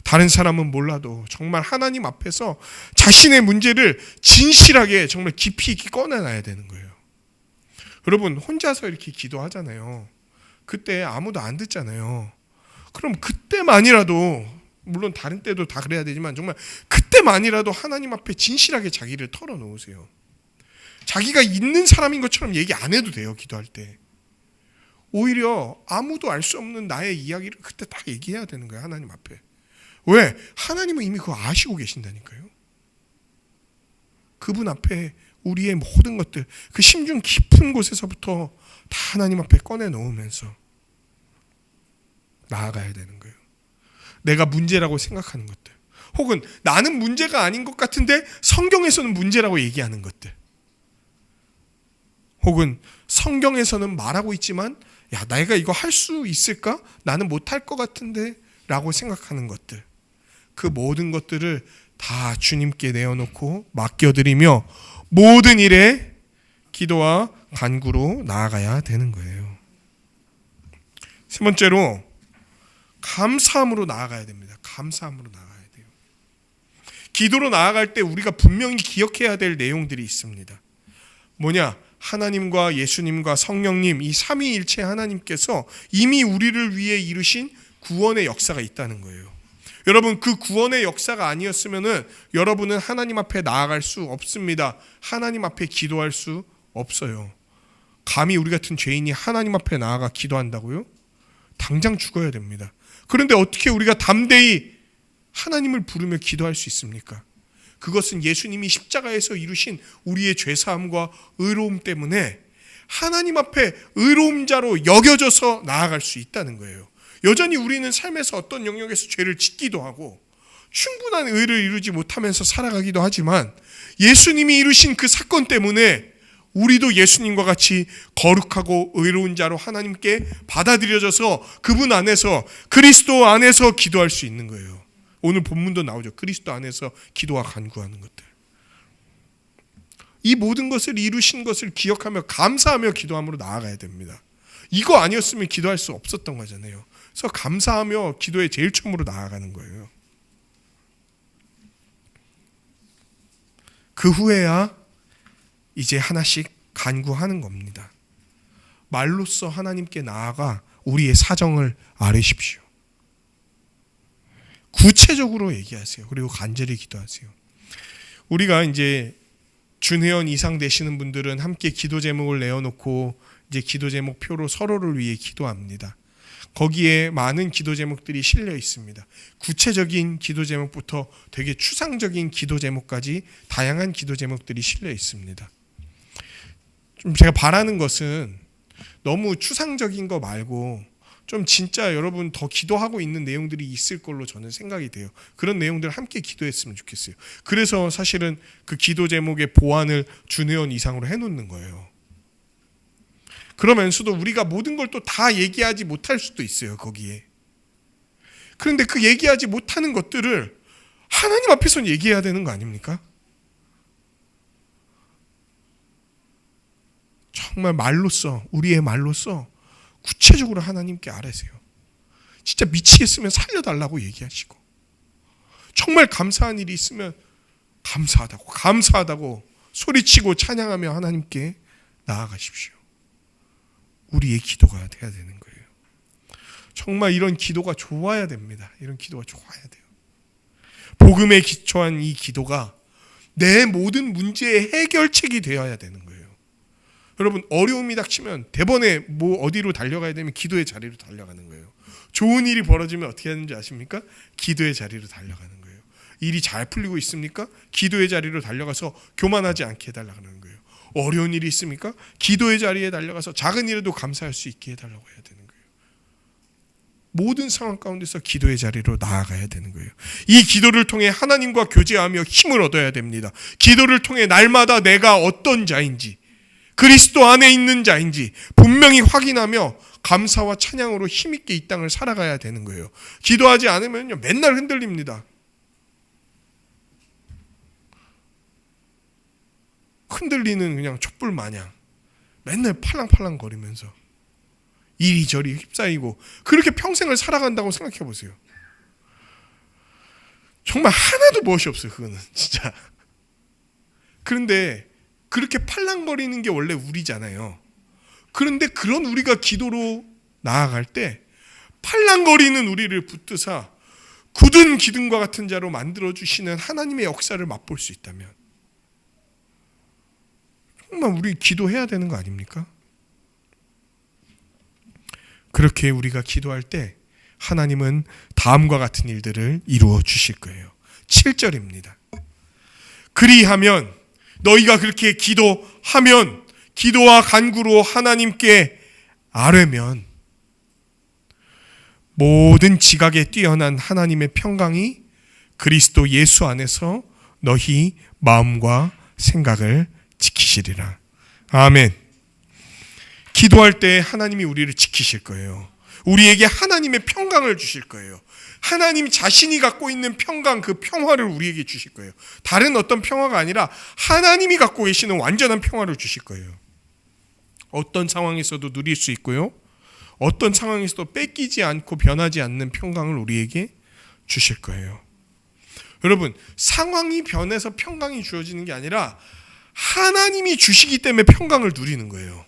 다른 사람은 몰라도 정말 하나님 앞에서 자신의 문제를 진실하게 정말 깊이 있게 꺼내놔야 되는 거예요. 여러분, 혼자서 이렇게 기도하잖아요. 그때 아무도 안 듣잖아요. 그럼 그때만이라도 물론 다른 때도 다 그래야 되지만 정말 그때만이라도 하나님 앞에 진실하게 자기를 털어놓으세요. 자기가 있는 사람인 것처럼 얘기 안 해도 돼요. 기도할 때. 오히려 아무도 알 수 없는 나의 이야기를 그때 딱 얘기해야 되는 거예요. 하나님 앞에. 왜? 하나님은 이미 그거 아시고 계신다니까요. 그분 앞에 우리의 모든 것들, 그 심중 깊은 곳에서부터 다 하나님 앞에 꺼내놓으면서 나아가야 되는 거예요. 내가 문제라고 생각하는 것들, 혹은 나는 문제가 아닌 것 같은데 성경에서는 문제라고 얘기하는 것들, 혹은 성경에서는 말하고 있지만 야, 내가 이거 할 수 있을까? 나는 못할 것 같은데 라고 생각하는 것들, 그 모든 것들을 다 주님께 내어놓고 맡겨드리며 모든 일에 기도와 간구로 나아가야 되는 거예요. 세 번째로 감사함으로 나아가야 됩니다. 감사함으로 나아가야 돼요. 기도로 나아갈 때 우리가 분명히 기억해야 될 내용들이 있습니다. 뭐냐? 하나님과 예수님과 성령님, 이 삼위일체 하나님께서 이미 우리를 위해 이루신 구원의 역사가 있다는 거예요. 여러분, 그 구원의 역사가 아니었으면은 여러분은 하나님 앞에 나아갈 수 없습니다. 하나님 앞에 기도할 수 없어요. 감히 우리 같은 죄인이 하나님 앞에 나아가 기도한다고요? 당장 죽어야 됩니다. 그런데 어떻게 우리가 담대히 하나님을 부르며 기도할 수 있습니까? 그것은 예수님이 십자가에서 이루신 우리의 죄사함과 의로움 때문에 하나님 앞에 의로움자로 여겨져서 나아갈 수 있다는 거예요. 여전히 우리는 삶에서 어떤 영역에서 죄를 짓기도 하고 충분한 의를 이루지 못하면서 살아가기도 하지만 예수님이 이루신 그 사건 때문에 우리도 예수님과 같이 거룩하고 의로운 자로 하나님께 받아들여져서 그분 안에서, 그리스도 안에서 기도할 수 있는 거예요. 오늘 본문도 나오죠. 그리스도 안에서 기도와 간구하는 것들. 이 모든 것을 이루신 것을 기억하며 감사하며 기도함으로 나아가야 됩니다. 이거 아니었으면 기도할 수 없었던 거잖아요. 그래서 감사하며 기도의 제일 처음으로 나아가는 거예요. 그 후에야 이제 하나씩 간구하는 겁니다. 말로써 하나님께 나아가 우리의 사정을 아뢰십시오. 구체적으로 얘기하세요. 그리고 간절히 기도하세요. 우리가 이제 준회원 이상 되시는 분들은 함께 기도 제목을 내어놓고 이제 기도 제목 표로 서로를 위해 기도합니다. 거기에 많은 기도 제목들이 실려 있습니다. 구체적인 기도 제목부터 되게 추상적인 기도 제목까지 다양한 기도 제목들이 실려 있습니다. 좀 제가 바라는 것은 너무 추상적인 거 말고 좀 진짜 여러분 더 기도하고 있는 내용들이 있을 걸로 저는 생각이 돼요. 그런 내용들 함께 기도했으면 좋겠어요. 그래서 사실은 그 기도 제목의 보완을 준회원 이상으로 해놓는 거예요. 그러면서도 우리가 모든 걸 또 다 얘기하지 못할 수도 있어요. 거기에. 그런데 그 얘기하지 못하는 것들을 하나님 앞에서는 얘기해야 되는 거 아닙니까? 정말 말로써, 우리의 말로써 구체적으로 하나님께 아뢰세요. 진짜 미치겠으면 살려달라고 얘기하시고, 정말 감사한 일이 있으면 감사하다고 소리치고 찬양하며 하나님께 나아가십시오. 우리의 기도가 돼야 되는 거예요. 정말 이런 기도가 좋아야 됩니다. 이런 기도가 좋아야 돼요. 복음에 기초한 이 기도가 내 모든 문제의 해결책이 되어야 되는 거예요. 여러분, 어려움이 닥치면 대번에 뭐 어디로 달려가야 되면 기도의 자리로 달려가는 거예요. 좋은 일이 벌어지면 어떻게 하는지 아십니까? 기도의 자리로 달려가는 거예요. 일이 잘 풀리고 있습니까? 기도의 자리로 달려가서 교만하지 않게 해달라는 거예요. 어려운 일이 있습니까? 기도의 자리에 달려가서 작은 일에도 감사할 수 있게 해달라고 해야 되는 거예요. 모든 상황 가운데서 기도의 자리로 나아가야 되는 거예요. 이 기도를 통해 하나님과 교제하며 힘을 얻어야 됩니다. 기도를 통해 날마다 내가 어떤 자인지, 그리스도 안에 있는 자인지 분명히 확인하며 감사와 찬양으로 힘있게 이 땅을 살아가야 되는 거예요. 기도하지 않으면요, 맨날 흔들립니다. 흔들리는 그냥 촛불 마냥 맨날 팔랑팔랑 거리면서 이리저리 휩싸이고 그렇게 평생을 살아간다고 생각해 보세요. 정말 하나도 무엇이 없어요. 그거는 진짜. 그런데 그렇게 팔랑거리는 게 원래 우리잖아요. 그런데 그런 우리가 기도로 나아갈 때 팔랑거리는 우리를 붙드사 굳은 기둥과 같은 자로 만들어주시는 하나님의 역사를 맛볼 수 있다면 정말 우리 기도해야 되는 거 아닙니까? 그렇게 우리가 기도할 때 하나님은 다음과 같은 일들을 이루어 주실 거예요. 7절입니다. 그리하면 너희가 그렇게 기도하면 기도와 간구로 하나님께 아뢰면 모든 지각에 뛰어난 하나님의 평강이 그리스도 예수 안에서 너희 마음과 생각을 지키시리라. 아멘. 기도할 때 하나님이 우리를 지키실 거예요. 우리에게 하나님의 평강을 주실 거예요. 하나님 자신이 갖고 있는 평강, 그 평화를 우리에게 주실 거예요. 다른 어떤 평화가 아니라 하나님이 갖고 계시는 완전한 평화를 주실 거예요. 어떤 상황에서도 누릴 수 있고요. 어떤 상황에서도 뺏기지 않고 변하지 않는 평강을 우리에게 주실 거예요. 여러분, 상황이 변해서 평강이 주어지는 게 아니라 하나님이 주시기 때문에 평강을 누리는 거예요.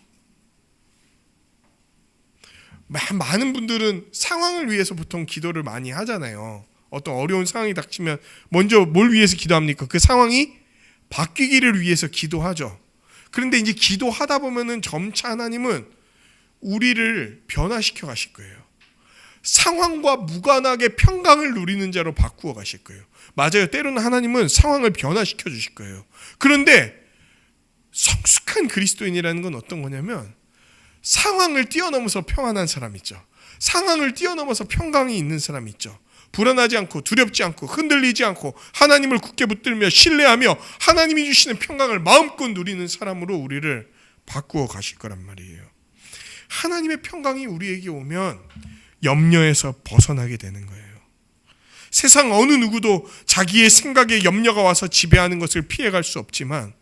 많은 분들은 상황을 위해서 보통 기도를 많이 하잖아요. 어떤 어려운 상황이 닥치면 먼저 뭘 위해서 기도합니까? 그 상황이 바뀌기를 위해서 기도하죠. 그런데 이제 기도하다 보면은 점차 하나님은 우리를 변화시켜 가실 거예요. 상황과 무관하게 평강을 누리는 자로 바꾸어 가실 거예요. 맞아요. 때로는 하나님은 상황을 변화시켜 주실 거예요. 그런데 성숙한 그리스도인이라는 건 어떤 거냐면 상황을 뛰어넘어서 평안한 사람 있죠. 상황을 뛰어넘어서 평강이 있는 사람 있죠. 불안하지 않고 두렵지 않고 흔들리지 않고 하나님을 굳게 붙들며 신뢰하며 하나님이 주시는 평강을 마음껏 누리는 사람으로 우리를 바꾸어 가실 거란 말이에요. 하나님의 평강이 우리에게 오면 염려에서 벗어나게 되는 거예요. 세상 어느 누구도 자기의 생각에 염려가 와서 지배하는 것을 피해갈 수 없지만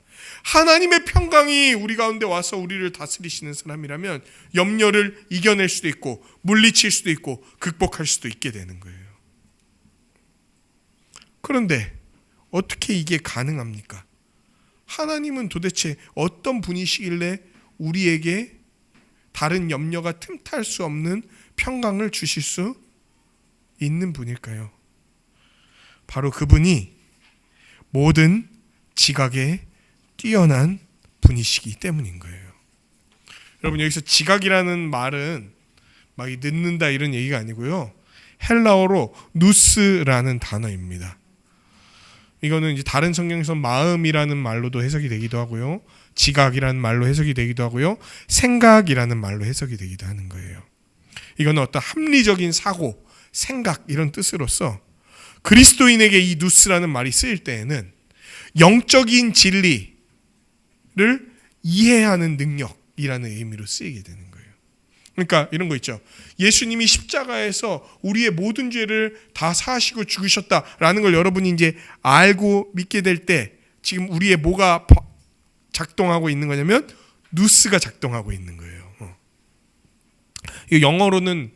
하나님의 평강이 우리 가운데 와서 우리를 다스리시는 사람이라면 염려를 이겨낼 수도 있고 물리칠 수도 있고 극복할 수도 있게 되는 거예요. 그런데 어떻게 이게 가능합니까? 하나님은 도대체 어떤 분이시길래 우리에게 다른 염려가 틈탈 수 없는 평강을 주실 수 있는 분일까요? 바로 그분이 모든 지각에 뛰어난 분이시기 때문인 거예요. 여러분, 여기서 지각이라는 말은 막 늦는다 이런 얘기가 아니고요. 헬라어로 누스라는 단어입니다. 이거는 이제 다른 성경에서 마음이라는 말로도 해석이 되기도 하고요. 지각이라는 말로 해석이 되기도 하고요. 생각이라는 말로 해석이 되기도 하는 거예요. 이거는 어떤 합리적인 사고, 생각 이런 뜻으로서 그리스도인에게 이 누스라는 말이 쓰일 때에는 영적인 진리를 이해하는 능력이라는 의미로 쓰이게 되는 거예요. 그러니까 이런 거 있죠. 예수님이 십자가에서 우리의 모든 죄를 다 사하시고 죽으셨다라는 걸 여러분이 이제 알고 믿게 될 때 지금 우리의 뭐가 작동하고 있는 거냐면 누스가 작동하고 있는 거예요. 이 영어로는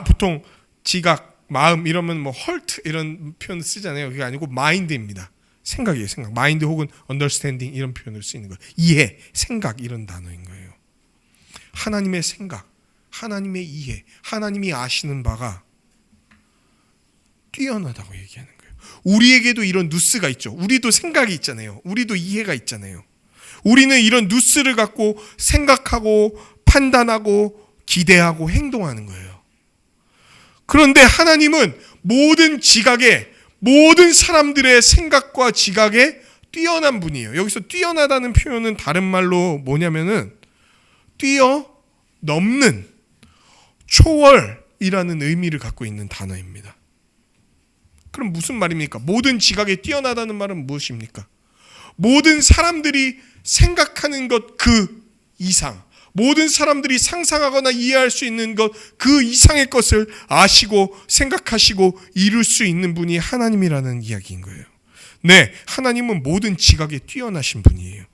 보통 지각, 마음 이러면 뭐 헐트 이런 표현을 쓰잖아요. 그게 아니고 마인드입니다. 생각이에요. 생각. 마인드 혹은 언더스탠딩 이런 표현을 쓰이는 거예요. 이해, 생각 이런 단어인 거예요. 하나님의 생각, 하나님의 이해, 하나님이 아시는 바가 뛰어나다고 얘기하는 거예요. 우리에게도 이런 누스가 있죠. 우리도 생각이 있잖아요. 우리도 이해가 있잖아요. 우리는 이런 누스를 갖고 생각하고 판단하고 기대하고 행동하는 거예요. 그런데 하나님은 모든 지각에, 모든 사람들의 생각과 지각에 뛰어난 분이에요. 여기서 뛰어나다는 표현은 다른 말로 뭐냐면은 뛰어넘는, 초월이라는 의미를 갖고 있는 단어입니다. 그럼 무슨 말입니까? 모든 지각에 뛰어나다는 말은 무엇입니까? 모든 사람들이 생각하는 것 그 이상, 모든 사람들이 상상하거나 이해할 수 있는 것 그 이상의 것을 아시고 생각하시고 이룰 수 있는 분이 하나님이라는 이야기인 거예요. 네, 하나님은 모든 지각에 뛰어나신 분이에요.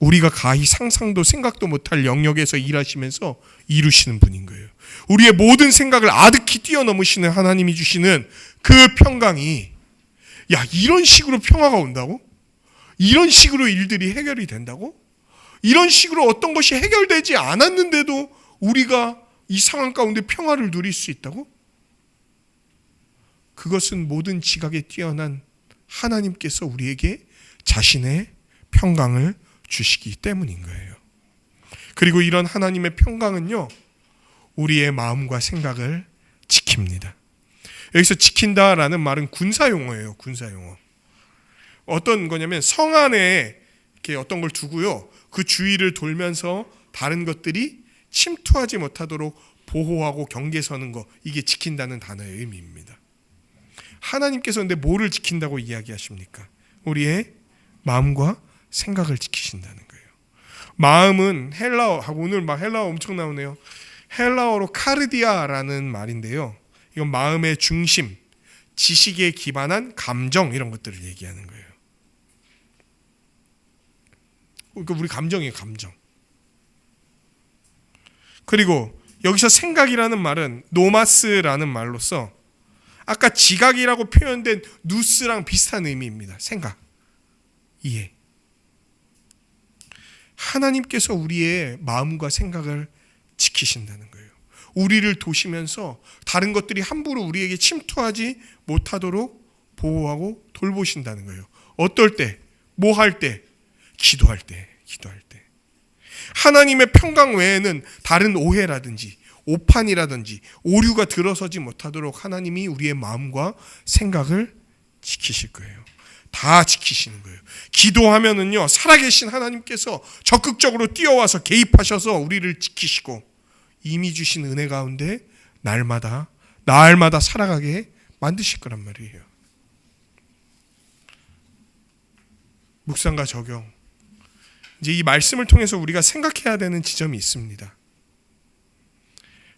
우리가 가히 상상도 생각도 못할 영역에서 일하시면서 이루시는 분인 거예요. 우리의 모든 생각을 아득히 뛰어넘으시는 하나님이 주시는 그 평강이, 야, 이런 식으로 평화가 온다고? 이런 식으로 일들이 해결이 된다고? 이런 식으로 어떤 것이 해결되지 않았는데도 우리가 이 상황 가운데 평화를 누릴 수 있다고? 그것은 모든 지각에 뛰어난 하나님께서 우리에게 자신의 평강을 주시기 때문인 거예요. 그리고 이런 하나님의 평강은요, 우리의 마음과 생각을 지킵니다. 여기서 지킨다라는 말은 군사용어예요. 군사용어. 어떤 거냐면 성 안에 이렇게 어떤 걸 두고요, 그 주위를 돌면서 다른 것들이 침투하지 못하도록 보호하고 경계 서는 거, 이게 지킨다는 단어의 의미입니다. 하나님께서 근데 뭐를 지킨다고 이야기하십니까? 우리의 마음과 생각을 지키신다는 거예요. 마음은 헬라어, 오늘 막 헬라어 엄청 나오네요. 헬라어로 카르디아라는 말인데요, 이건 마음의 중심, 지식에 기반한 감정, 이런 것들을 얘기하는 거예요. 그러니까 우리 감정이에요, 감정. 그리고 여기서 생각이라는 말은 노마스라는 말로서 아까 지각이라고 표현된 누스랑 비슷한 의미입니다. 생각, 이해. 하나님께서 우리의 마음과 생각을 지키신다는 거예요. 우리를 도시면서 다른 것들이 함부로 우리에게 침투하지 못하도록 보호하고 돌보신다는 거예요. 어떨 때? 뭐 할 때? 기도할 때. 하나님의 평강 외에는 다른 오해라든지 오판이라든지 오류가 들어서지 못하도록 하나님이 우리의 마음과 생각을 지키실 거예요. 다 지키시는 거예요. 기도하면은요, 살아계신 하나님께서 적극적으로 뛰어와서 개입하셔서 우리를 지키시고 이미 주신 은혜 가운데 날마다 살아가게 만드실 거란 말이에요. 묵상과 적용. 이제 이 말씀을 통해서 우리가 생각해야 되는 지점이 있습니다.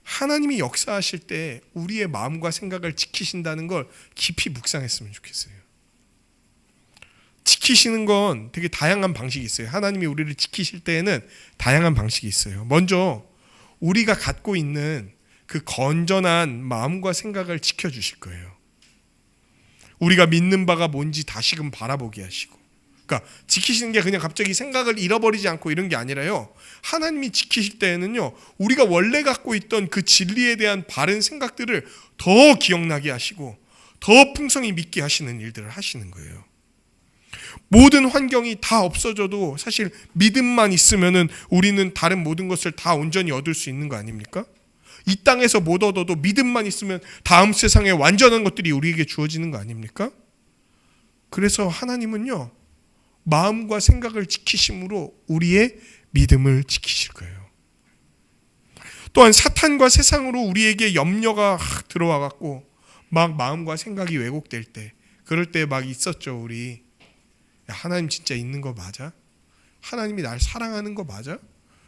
하나님이 역사하실 때 우리의 마음과 생각을 지키신다는 걸 깊이 묵상했으면 좋겠어요. 지키시는 건 되게 다양한 방식이 있어요. 하나님이 우리를 지키실 때에는 다양한 방식이 있어요. 먼저 우리가 갖고 있는 그 건전한 마음과 생각을 지켜주실 거예요. 우리가 믿는 바가 뭔지 다시금 바라보게 하시고, 그러니까 지키시는 게 그냥 갑자기 생각을 잃어버리지 않고 이런 게 아니라요, 하나님이 지키실 때에는요, 우리가 원래 갖고 있던 그 진리에 대한 바른 생각들을 더 기억나게 하시고 더 풍성히 믿게 하시는 일들을 하시는 거예요. 모든 환경이 다 없어져도 사실 믿음만 있으면은 우리는 다른 모든 것을 다 온전히 얻을 수 있는 거 아닙니까? 이 땅에서 못 얻어도 믿음만 있으면 다음 세상에 완전한 것들이 우리에게 주어지는 거 아닙니까? 그래서 하나님은요, 마음과 생각을 지키심으로 우리의 믿음을 지키실 거예요. 또한 사탄과 세상으로 우리에게 염려가 들어와 갖고 막 마음과 생각이 왜곡될 때, 그럴 때 막 있었죠. 우리 하나님 진짜 있는 거 맞아? 하나님이 날 사랑하는 거 맞아?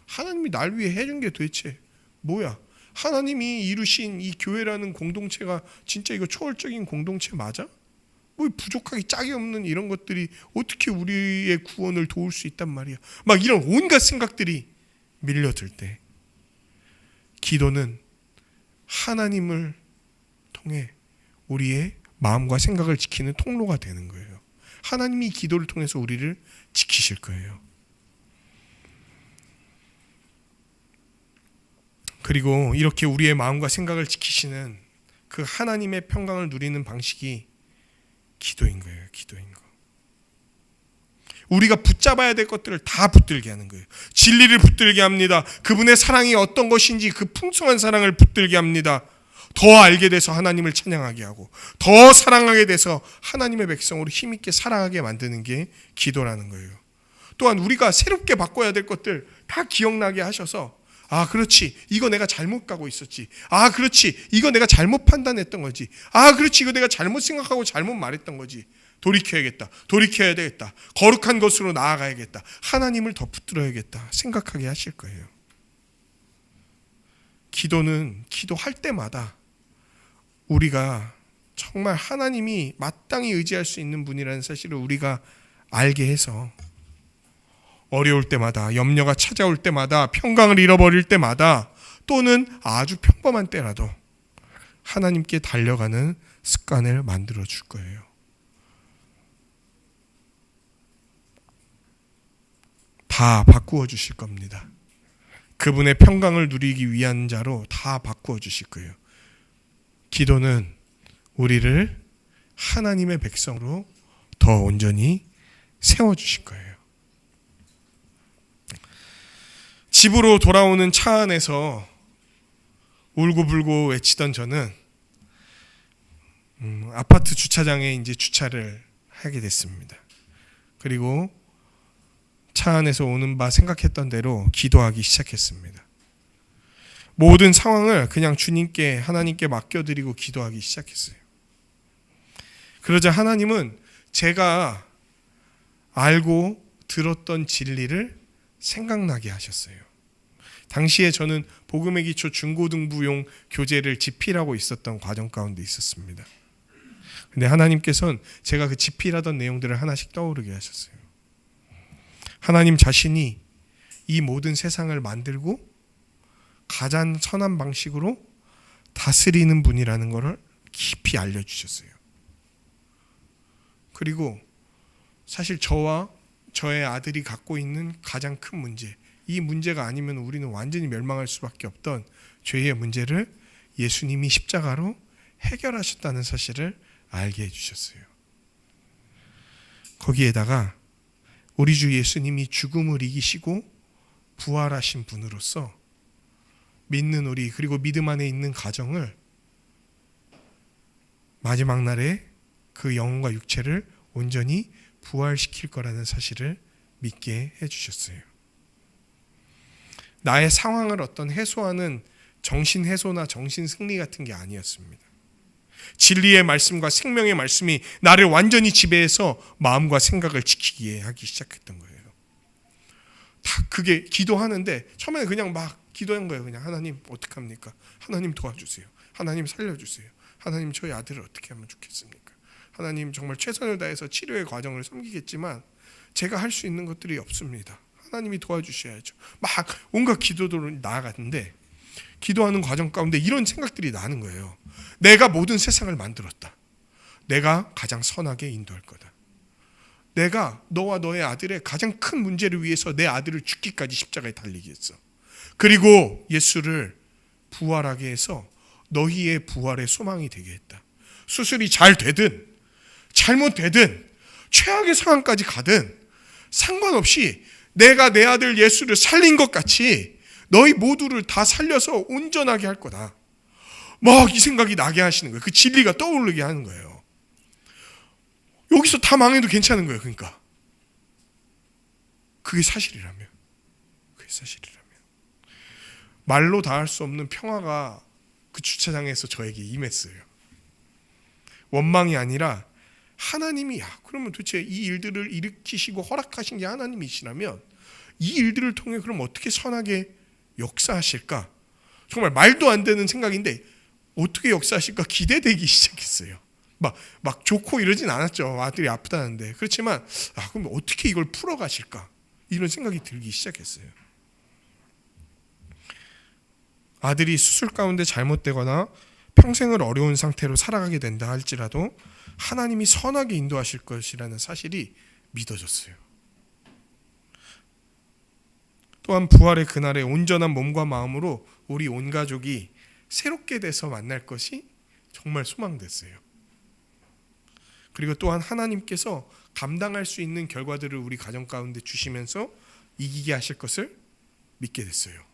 하나님이 날 위해 해준 게 도대체 뭐야? 하나님이 이루신 이 교회라는 공동체가 진짜 이거 초월적인 공동체 맞아? 뭐 부족하기 짝이 없는 이런 것들이 어떻게 우리의 구원을 도울 수 있단 말이야. 막 이런 온갖 생각들이 밀려들 때 기도는 하나님을 통해 우리의 마음과 생각을 지키는 통로가 되는 거예요. 하나님이 기도를 통해서 우리를 지키실 거예요. 그리고 이렇게 우리의 마음과 생각을 지키시는 그 하나님의 평강을 누리는 방식이 기도인 거예요. 기도인 거. 우리가 붙잡아야 될 것들을 다 붙들게 하는 거예요. 진리를 붙들게 합니다. 그분의 사랑이 어떤 것인지 그 풍성한 사랑을 붙들게 합니다. 더 알게 돼서 하나님을 찬양하게 하고 더 사랑하게 돼서 하나님의 백성으로 힘있게 살아가게 만드는 게 기도라는 거예요. 또한 우리가 새롭게 바꿔야 될 것들 다 기억나게 하셔서, 아 그렇지, 이거 내가 잘못 가고 있었지. 아 그렇지, 이거 내가 잘못 판단했던 거지. 아 그렇지, 이거 내가 잘못 생각하고 잘못 말했던 거지. 돌이켜야겠다. 돌이켜야 되겠다. 거룩한 것으로 나아가야겠다. 하나님을 더 붙들어야겠다 생각하게 하실 거예요. 기도는 기도할 때마다 우리가 정말 하나님이 마땅히 의지할 수 있는 분이라는 사실을 우리가 알게 해서 어려울 때마다, 염려가 찾아올 때마다, 평강을 잃어버릴 때마다, 또는 아주 평범한 때라도 하나님께 달려가는 습관을 만들어 줄 거예요. 다 바꾸어 주실 겁니다. 그분의 평강을 누리기 위한 자로 다 바꾸어 주실 거예요. 기도는 우리를 하나님의 백성으로 더 온전히 세워주실 거예요. 집으로 돌아오는 차 안에서 울고불고 외치던 저는 아파트 주차장에 이제 주차를 하게 됐습니다. 그리고 차 안에서 오는 바 생각했던 대로 기도하기 시작했습니다. 모든 상황을 그냥 주님께, 하나님께 맡겨드리고 기도하기 시작했어요. 그러자 하나님은 제가 알고 들었던 진리를 생각나게 하셨어요. 당시에 저는 복음의 기초 중고등부용 교재를 집필하고 있었던 과정 가운데 있었습니다. 근데 하나님께서는 제가 그 집필하던 내용들을 하나씩 떠오르게 하셨어요. 하나님 자신이 이 모든 세상을 만들고 가장 선한 방식으로 다스리는 분이라는 것을 깊이 알려주셨어요. 그리고 사실 저와 저의 아들이 갖고 있는 가장 큰 문제, 이 문제가 아니면 우리는 완전히 멸망할 수밖에 없던 죄의 문제를 예수님이 십자가로 해결하셨다는 사실을 알게 해주셨어요. 거기에다가 우리 주 예수님이 죽음을 이기시고 부활하신 분으로서 믿는 우리, 그리고 믿음 안에 있는 가정을 마지막 날에 그 영혼과 육체를 온전히 부활시킬 거라는 사실을 믿게 해주셨어요. 나의 상황을 어떤 해소하는 정신 해소나 정신 승리 같은 게 아니었습니다. 진리의 말씀과 생명의 말씀이 나를 완전히 지배해서 마음과 생각을 지키게 하기 시작했던 거예요. 다 그게 기도하는데 처음에 그냥 막 기도한 거예요. 그냥 하나님 어떡합니까? 하나님 도와주세요. 하나님 살려주세요. 하나님 저희 아들을 어떻게 하면 좋겠습니까? 하나님 정말 최선을 다해서 치료의 과정을 섬기겠지만 제가 할 수 있는 것들이 없습니다. 하나님이 도와주셔야죠. 막 온갖 기도로 나아갔는데 기도하는 과정 가운데 이런 생각들이 나는 거예요. 내가 모든 세상을 만들었다. 내가 가장 선하게 인도할 거다. 내가 너와 너의 아들의 가장 큰 문제를 위해서 내 아들을 죽기까지 십자가에 달리게 했어. 그리고 예수를 부활하게 해서 너희의 부활의 소망이 되게 했다. 수술이 잘 되든 잘못되든 최악의 상황까지 가든 상관없이 내가 내 아들 예수를 살린 것 같이 너희 모두를 다 살려서 온전하게 할 거다. 막 이 생각이 나게 하시는 거예요. 그 진리가 떠오르게 하는 거예요. 여기서 다 망해도 괜찮은 거예요. 그러니까 그게 사실이라면, 말로 다 할 수 없는 평화가 그 주차장에서 저에게 임했어요. 원망이 아니라 하나님이 그러면 도대체 이 일들을 일으키시고 허락하신 게 하나님이시라면 이 일들을 통해 그럼 어떻게 선하게 역사하실까? 정말 말도 안 되는 생각인데 어떻게 역사하실까 기대되기 시작했어요. 막 좋고 이러진 않았죠. 아들이 아프다는데. 그렇지만 그럼 어떻게 이걸 풀어가실까? 이런 생각이 들기 시작했어요. 아들이 수술 가운데 잘못되거나 평생을 어려운 상태로 살아가게 된다 할지라도 하나님이 선하게 인도하실 것이라는 사실이 믿어졌어요. 또한 부활의 그날에 온전한 몸과 마음으로 우리 온 가족이 새롭게 돼서 만날 것이 정말 소망됐어요. 그리고 또한 하나님께서 감당할 수 있는 결과들을 우리 가정 가운데 주시면서 이기게 하실 것을 믿게 됐어요.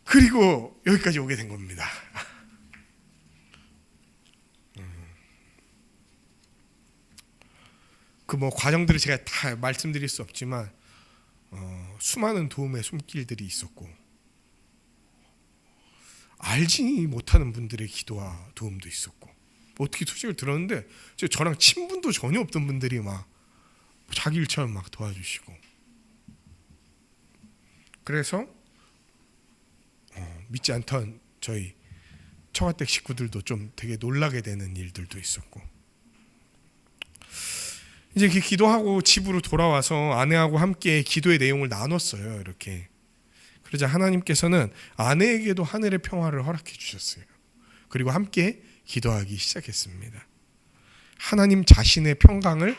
그리고 여기까지 오게 된 겁니다. 그 과정들을 제가 다 말씀드릴 수 없지만 수많은 도움의 손길들이 있었고 알지 못하는 분들의 기도와 도움도 있었고 어떻게 소식을 들었는데 저랑 친분도 전혀 없던 분들이 막 자기 일처럼 막 도와주시고 그래서 믿지 않던 저희 처가댁 식구들도 좀 되게 놀라게 되는 일들도 있었고 이제 기도하고 집으로 돌아와서 아내하고 함께 기도의 내용을 나눴어요. 이렇게. 그러자 하나님께서는 아내에게도 하늘의 평화를 허락해 주셨어요. 그리고 함께 기도하기 시작했습니다. 하나님 자신의 평강을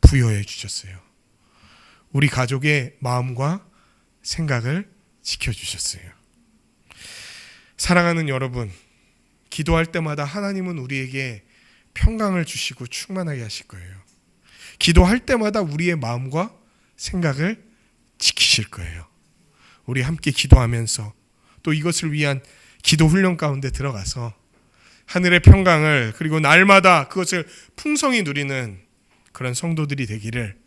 부여해 주셨어요. 우리 가족의 마음과 생각을 지켜주셨어요. 사랑하는 여러분, 기도할 때마다 하나님은 우리에게 평강을 주시고 충만하게 하실 거예요. 기도할 때마다 우리의 마음과 생각을 지키실 거예요. 우리 함께 기도하면서 또 이것을 위한 기도 훈련 가운데 들어가서 하늘의 평강을, 그리고 날마다 그것을 풍성히 누리는 그런 성도들이 되기를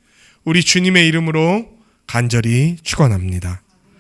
우리 주님의 이름으로 간절히 축원합니다.